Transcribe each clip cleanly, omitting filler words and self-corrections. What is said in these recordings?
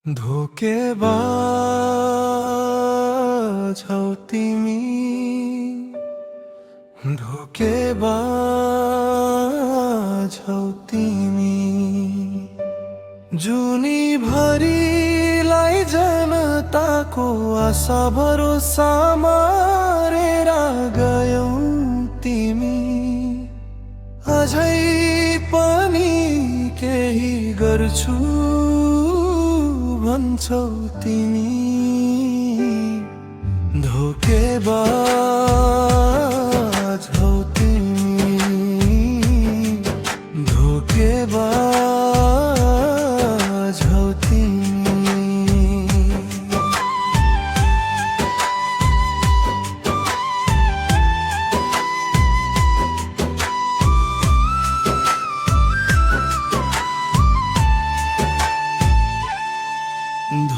धोकेबाज हौ तिमी, धोकेबाज हौ तिमी। जुनी भरिलाई जनताको आशा भरोसा मारेर गयौ तिमी। अझै पनि केही गर्छु भन्छौ तिमी। धोकेबाज हौ तिमी, धोकेबाज हौ तिमी।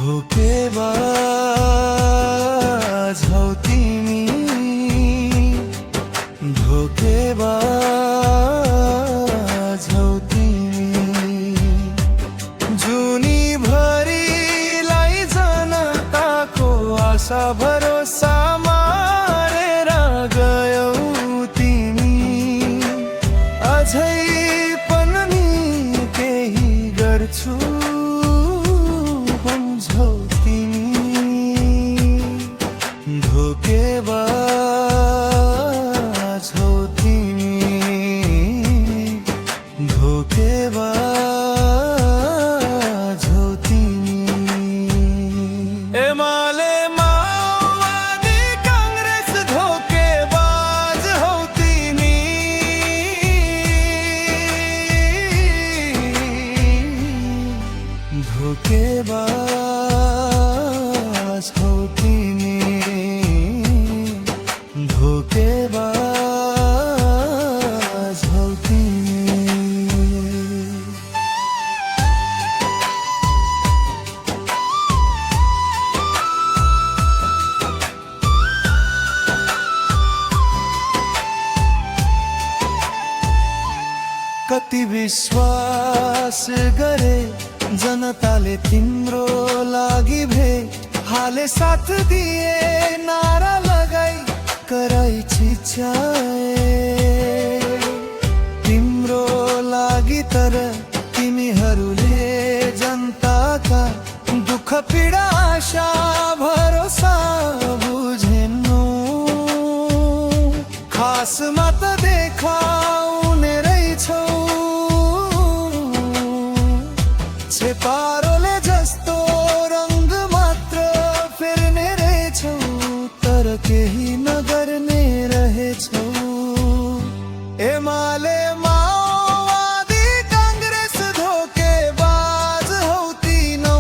धोकेबाज हौ तिमी, धोकेबाज हौ तिमी। जुनी भरिलाई जनताको आशा भरोसा मारेर गयौ तिमी। अझै पनि केही गर्छु भन्छौ तिमी। धोकेबाज हौ तिमी, धोकेबाज हौ तिमी। एमाले माओवादी कांग्रेस धोकेबाज हौ तिमी। धोकेबाज हौ तिमी, धोकेबाज हौ तिमी। कति विश्वास गरे जनताले तिम्रो लागि भे। हाले साथ दिए नारा लगाई कराई छिच्याए तिम्रो लागि। तर तिमीहरूले जनताका दुःख पीडा आशा भरोसा बुझेनौ। खासमा त देखाउने रहेछौ छेपारोले जस्तो रंग मात्र फेर्ने रहेछौ। तर केही नगर्ने रहेछौ। एमाले माओवादी कांग्रेस धोकेबाज हौ तिनौ।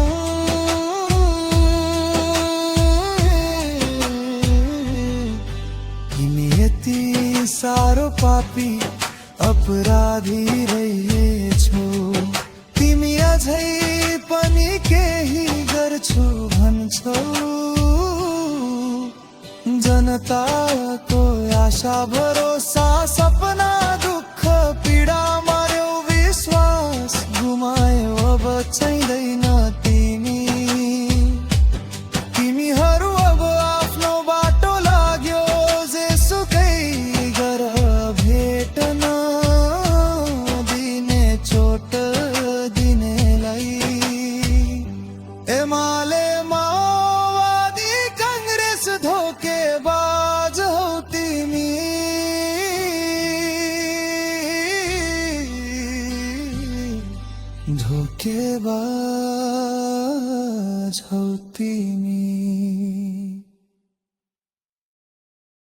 तिमी यति सारो पापी अपराधी रहेछौ। तिमी अझै पनि केही गर्छु भन्छौ। जनताको आशा भरोसा सपना दुःख पीडा मार्यो विश्वास गुमायो अब चाहिँदैन तिमी। तिमीहरू अब आफ्नो बाटो लाग्यो जेसुकै गर भेट्न दिने चोट दिनेलाई। एमाले माओवादी कांग्रेस धोकेबाज हौ तिमी। धोकेबाज हौ तिमी।